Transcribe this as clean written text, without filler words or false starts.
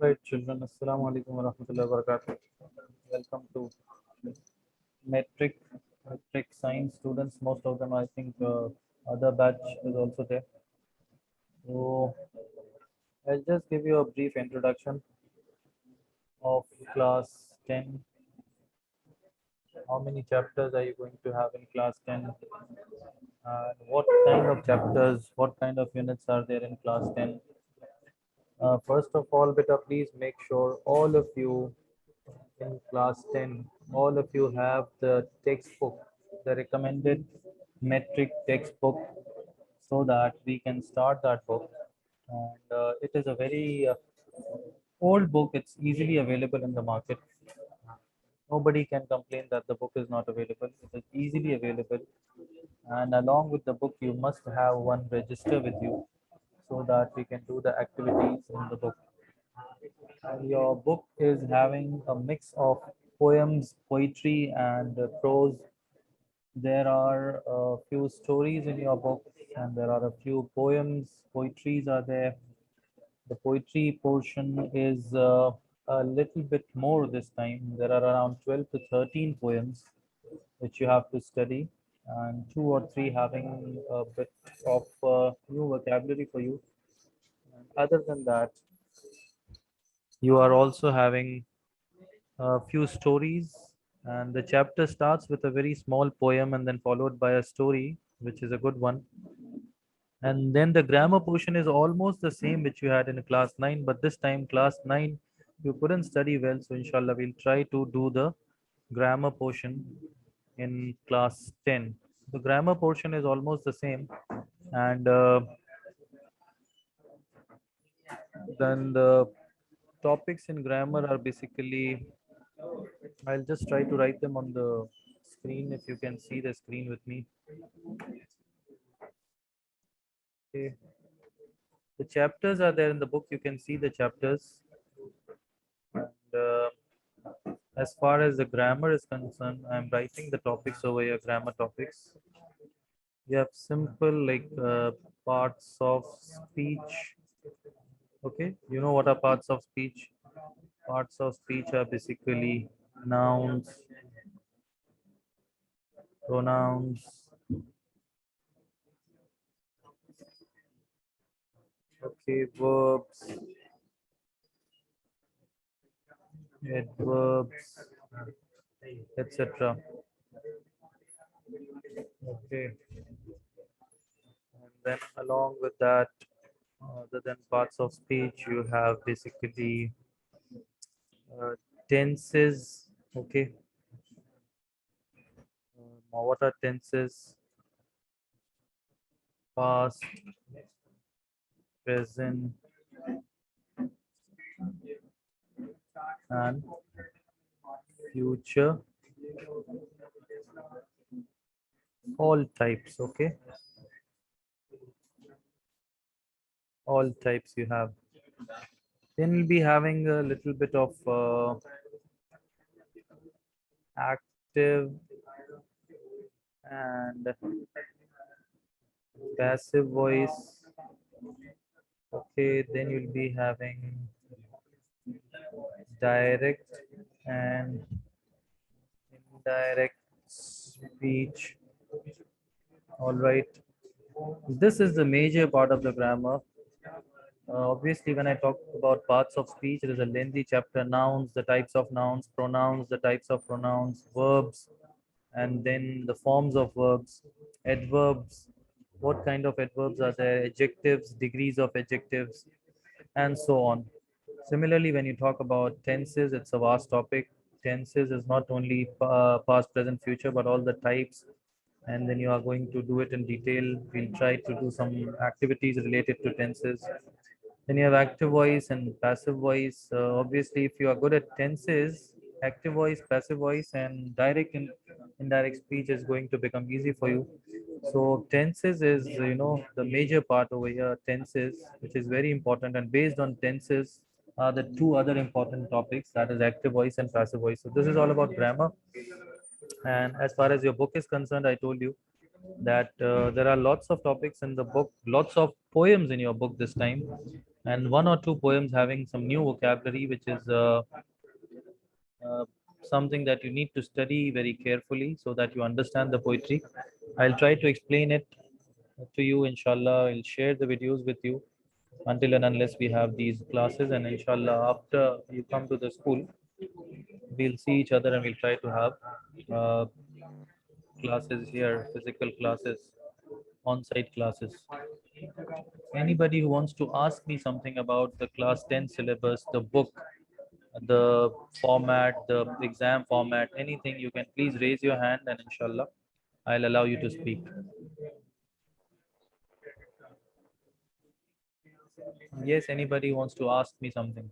Right, children. Assalamu alaikum wa rahmatullahi wa barakatuh. Welcome to Matric, Matric Science students. Most of them, I think, other batch is also there. So I'll just give you a brief introduction of class 10. How many chapters are you going to have in class 10? And what kind of chapters, what kind of units are there in class 10? First of all, beta, please make sure all of you in class 10, all of you have the textbook, the recommended metric textbook, so that we can start that book. And it is a very old book, it's easily available in the market. Nobody can complain that the book is not available, it is easily available. And along with the book, you must have one register with you so that we can do the activities in the book. And your book is having a mix of poems, poetry, and prose. There are a few stories in your book, and there are a few poems, poetries are there. The poetry portion is a little bit more this time. There are around 12 to 13 poems which you have to study, and two or three having a bit of new vocabulary for you. And other than that, you are also having a few stories, and the chapter starts with a very small poem and then followed by a story, which is a good one. And then the grammar portion is almost the same which you had in class 9, but this time class 9 you couldn't study well, so inshallah we'll try to do the grammar portion in class 10. The grammar portion is almost the same, and then the topics in grammar are basically, I'll just try to write them on the screen if you can see the screen with me. Okay. The chapters are there in the book, you can see the chapters. And as far as the grammar is concerned, I'm writing the topics over here, grammar topics. You have simple like parts of speech. Okay, you know what are parts of speech? Parts of speech are basically nouns, pronouns, okay, verbs, adverbs, etc. Okay, and then along with that, other than parts of speech, you have basically tenses. Okay, what are tenses? Past, present, and future. All types. Okay, all types you have. Then we'll be having a little bit of active and passive voice. Okay, then you'll be having direct and indirect speech. All right. This is the major part of the grammar. Obviously, when I talk about parts of speech, there is a lengthy chapter: nouns, the types of nouns; pronouns, the types of pronouns; verbs, and then the forms of verbs; adverbs, what kind of adverbs are there; adjectives, degrees of adjectives, and so on. Similarly, when you talk about tenses, it's a vast topic. Tenses is not only past, present, future, but all the types. And then you are going to do it in detail. We'll try to do some activities related to tenses. Then you have active voice and passive voice. Obviously, if you are good at tenses, active voice, passive voice, and direct and indirect speech is going to become easy for you. So tenses is, the major part over here, tenses, which is very important. And based on tenses are the two other important topics, that is active voice and passive voice. So this is all about grammar. And as far as your book is concerned, I told you that there are lots of topics in the book, lots of poems in your book this time. and one or two poems having some new vocabulary, which is uh, something that you need to study very carefully so that you understand the poetry. I'll try to explain it to you, inshallah. I'll share the videos with you until and unless we have these classes, and inshallah, after you come to the school, we'll see each other and we'll try to have uh, classes here, physical classes, on-site classes. Anybody who wants to ask me something about the class 10 syllabus, the book, the format, the exam format, anything, you can please raise your hand and inshallah, I'll allow you to speak. Yes, anybody wants to ask me something.